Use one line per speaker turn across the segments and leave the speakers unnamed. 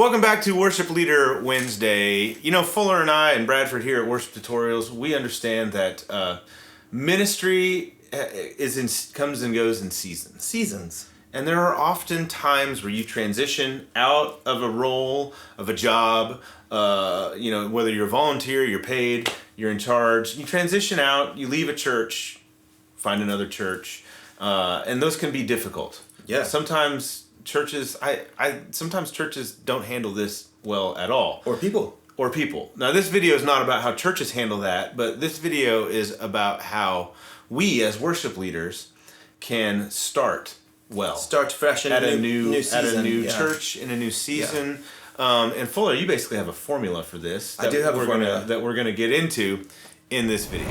Welcome back to Worship Leader Wednesday. You know, Fuller and I and Bradford here at Worship Tutorials, we understand that ministry comes and goes in seasons. And there are often times where you transition out of a role, of a job, whether you're a volunteer, you're paid, you're in charge. You transition out, you leave a church, find another church, and those can be difficult.
Yeah.
Sometimes churches don't handle this well at all.
Or people.
Now, this video is not about how churches handle that, but this video is about how we as worship leaders can start
fresh in
a
new season.
At a new church in a new season. Yeah. And Fuller, you basically have a formula for this.
I do have a formula
that we're going to get into in this video.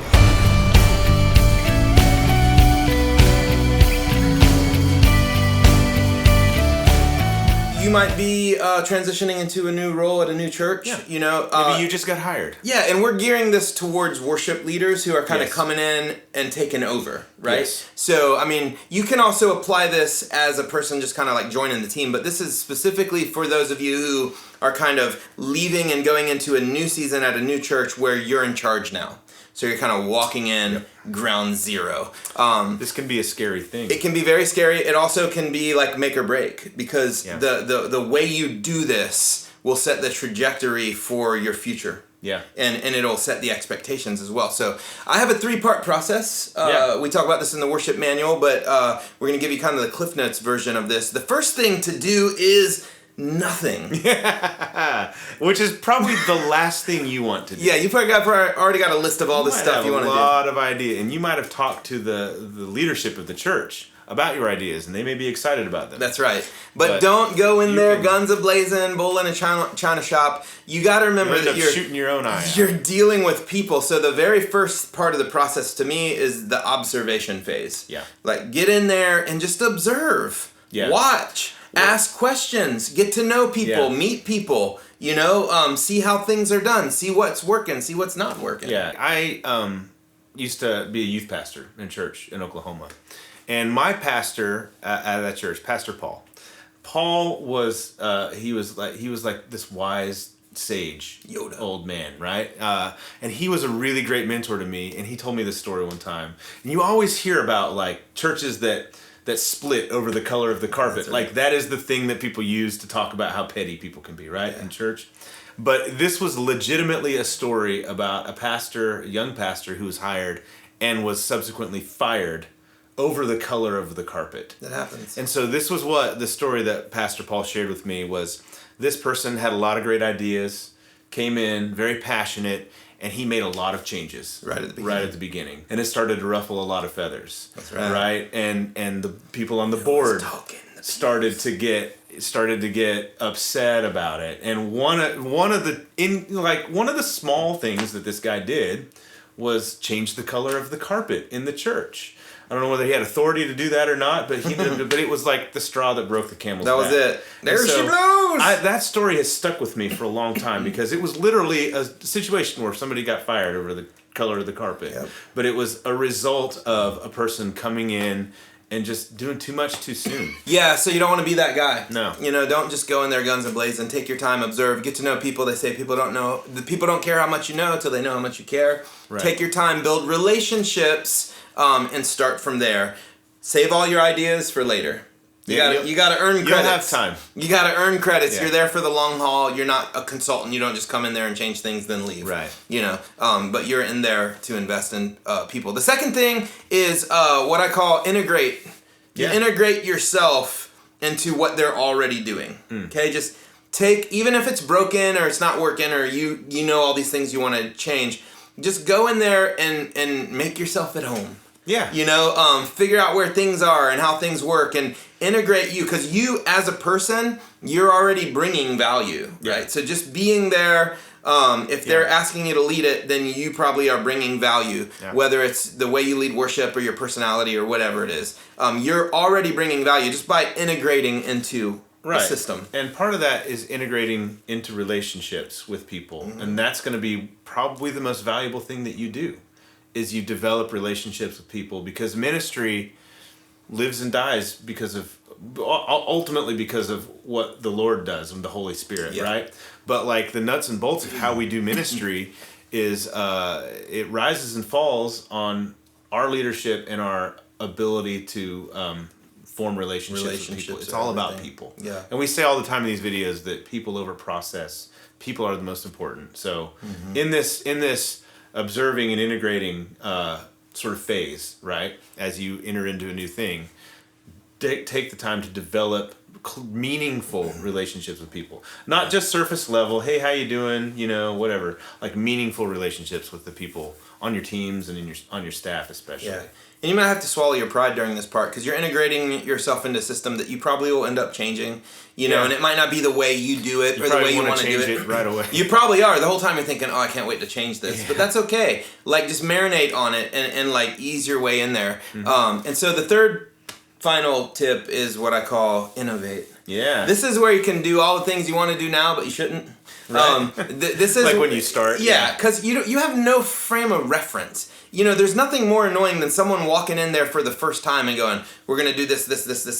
You might be transitioning into a new role at a new church.
Yeah.
You know,
maybe you just got hired.
Yeah, and we're gearing this towards worship leaders who are kind of coming in and taking over, right?
Yes.
So, I mean, you can also apply this as a person just kind of like joining the team, but this is specifically for those of you who are kind of leaving and going into a new season at a new church where you're in charge now. So you're kind of walking in ground zero.
This can be a scary thing.
It can be very scary. It also can be like make or break because the way you do this will set the trajectory for your future.
Yeah.
And it'll set the expectations as well. So I have a 3-part process. We talk about this in the worship manual, but we're going to give you kind of the Cliff Notes version of this. The first thing to do is nothing.
Yeah. Which is probably the last thing you want to do.
Yeah, you've already got a list of all the stuff you want to do.
A lot of ideas, and you might have talked to the leadership of the church about your ideas, and they may be excited about them.
That's right. But don't go in there guns a-blazing, bull in a china shop. You got to remember that you're
shooting your own eye.
You're dealing with people. So the very first part of the process to me is the observation phase.
Yeah.
Like get in there and just observe.
Yeah.
Watch. Ask questions, get to know people, meet people, see how things are done, see what's working, see what's not working.
Yeah, I used to be a youth pastor in church in Oklahoma. And my pastor at that church, Pastor Paul was he was like this wise sage
Yoda
old man, right? And he was a really great mentor to me, and he told me this story one time. And you always hear about like churches that split over the color of the carpet. Right. Like that is the thing that people use to talk about how petty people can be, right? In church. But this was legitimately a story about a young pastor who was hired and was subsequently fired over the color of the carpet.
That happens.
And so this was what the story that Pastor Paul shared with me was. This person had a lot of great ideas, came in very passionate, and he made a lot of changes
right at the beginning.
And it started to ruffle a lot of feathers.
That's right.
Right? And the people on the board started to get upset about it. And one of the small things that this guy did was change the color of the carpet in the church. I don't know whether he had authority to do that or not, but he did. But it was like the straw that broke the camel's back.
That was it. There she blows!
That story has stuck with me for a long time because it was literally a situation where somebody got fired over the color of the carpet. Yep. But it was a result of a person coming in and just doing too much too soon.
Yeah, so you don't want to be that guy.
No.
Don't just go in there guns a-blazing. Take your time, observe, get to know people. They say people don't care how much you know until they know how much you care.
Right.
Take your time, build relationships, and start from there. Save all your ideas for later. You gotta earn credits.
You don't have time.
You gotta earn credits.
Yeah.
You're there for the long haul. You're not a consultant. You don't just come in there and change things then leave.
Right.
But you're in there to invest in people. The second thing is what I call integrate. You integrate yourself into what they're already doing. Okay, just even if it's broken or it's not working or you know all these things you want to change, just go in there and make yourself at home.
Yeah.
Figure out where things are and how things work and integrate you because you as a person, you're already bringing value, right? So just being there, if they're asking you to lead it, then you probably are bringing value, whether it's the way you lead worship or your personality or whatever it is. You're already bringing value just by integrating into the system.
And part of that is integrating into relationships with people. Mm-hmm. And that's going to be probably the most valuable thing that you do is you develop relationships with people because ministry lives and dies because of ultimately because of what the Lord does and the Holy Spirit, right? But like the nuts and bolts of how we do ministry is it rises and falls on our leadership and our ability to form relationships with people. It's all about people.
Yeah.
And we say all the time in these videos that people over process. People are the most important. So in this observing and integrating sort of phase, right, as you enter into a new thing, take the time to develop meaningful relationships with people, not just surface level, hey, how you doing, whatever, like meaningful relationships with the people on your teams and on your staff especially.
And you might have to swallow your pride during this part because you're integrating yourself into a system that you probably will end up changing, and it might not be the way you do it or the way you want to do it
right away.
You probably are. The whole time you're thinking, oh, I can't wait to change this. But that's okay. Like, just marinate on it and like ease your way in there. And so the third final tip is what I call innovate.
Yeah.
This is where you can do all the things you want to do now, but you shouldn't.
Right.
This is
like when you start.
Yeah, because you have no frame of reference. There's nothing more annoying than someone walking in there for the first time and going, we're going to do this,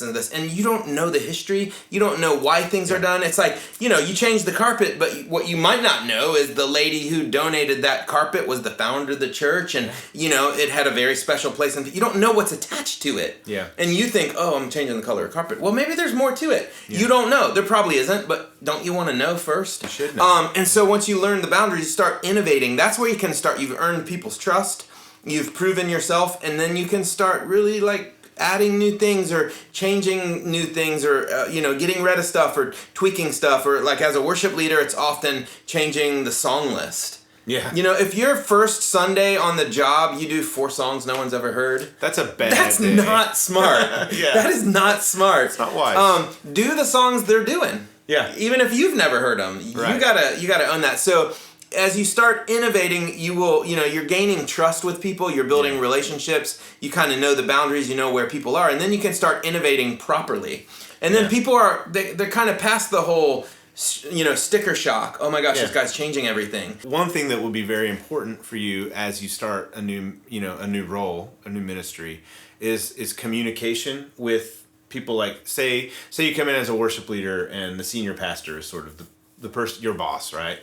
and this. And you don't know the history. You don't know why things are done. It's like, you change the carpet, but what you might not know is the lady who donated that carpet was the founder of the church. And, it had a very special place. And you don't know what's attached to it.
Yeah.
And you think, oh, I'm changing the color of carpet. Well, maybe there's more to it. Yeah. You don't know. There probably isn't, but don't you want to know first?
You should know.
And so once you learn the boundaries, you start innovating. That's where you can start. You've earned people's trust. You've proven yourself, and then you can start really like adding new things or changing new things or getting rid of stuff or tweaking stuff, or like as a worship leader, it's often changing the song list.
Yeah.
If your first Sunday on the job, you do 4 songs no one's ever heard.
That's a bad
That's
day.
not smart. That is not smart.
It's not wise.
Do the songs they're doing.
Yeah.
Even if you've never heard them,
right.
you gotta own that. So as you start innovating, you will, you're gaining trust with people, you're building relationships, you kind of know the boundaries, you know where people are, and then you can start innovating properly. And then people they're kind of past the whole, sticker shock. Oh my gosh, this guy's changing everything.
One thing that will be very important for you as you start a new role, a new ministry, is communication with people. Like say you come in as a worship leader and the senior pastor is sort of the person, your boss, right?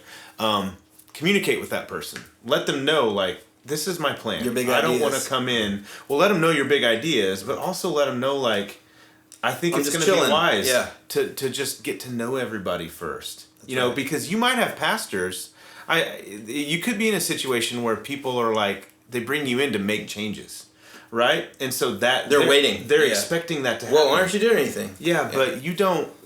Communicate with that person. Let them know, like, this is my plan.
Your big
I
ideas.
don't want to come in. Well, let them know your big ideas, but also let them know, like, I think it's going to be wise to just get to know everybody first. That's because you might have pastors. You could be in a situation where people are like, they bring you in to make changes. Right? And so they're
waiting.
They're expecting that to happen.
Well, why aren't you doing anything?
Yeah, but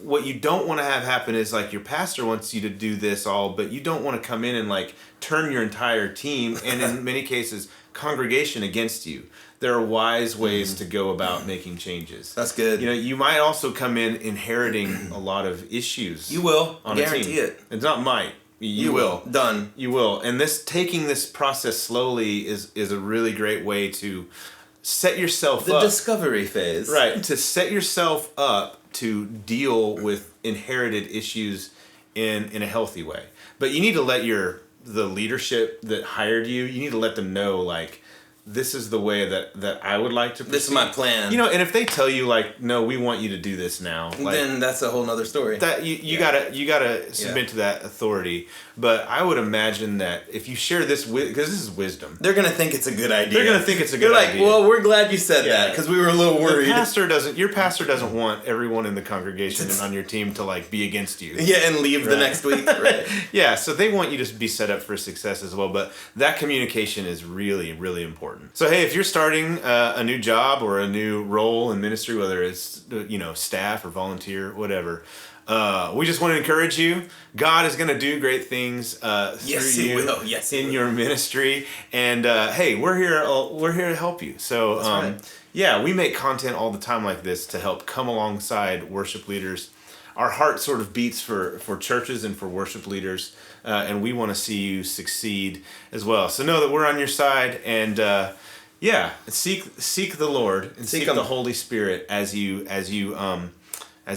what you don't want to have happen is like your pastor wants you to do this all, but you don't want to come in and like turn your entire team and in many cases congregation against you. There are wise ways to go about making changes.
That's good.
You might also come in inheriting a lot of issues.
You will.
On
Guarantee
a team.
it.
It's not might. You will.
Done.
You will. And taking this process slowly is a really great way to set yourself up.
The discovery phase.
Right. To set yourself up to deal with inherited issues in a healthy way. But you need to let the leadership that hired you need to let them know, like, this is the way that I would like to proceed.
This is my plan.
And if they tell you, like, no, we want you to do this now, like,
then that's a whole nother story.
That you gotta submit to that authority. But I would imagine that if you share this because this is wisdom,
they're gonna think it's a good idea.
They're gonna think it's a good idea.
They're like, well, we're glad you said that because we were a little worried.
Your pastor doesn't want everyone in the congregation and on your team to like be against you.
Yeah, and leave the next week. Right.
Yeah, so they want you to be set up for success as well. But that communication is really, really important. So hey, if you're starting a new job or a new role in ministry, whether it's staff or volunteer, whatever. We just want to encourage you. God is going to do great things through you in your ministry, and hey, we're here. We're here to help you. So, right. We make content all the time like this to help come alongside worship leaders. Our heart sort of beats for churches and for worship leaders, and we want to see you succeed as well. So know that we're on your side, and seek the Lord and seek the Holy Spirit as you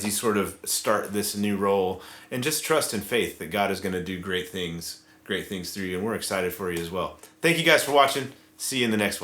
sort of start this new role, and just trust in faith that God is going to do great things through you, and we're excited for you as well. Thank you guys for watching. See you in the next one.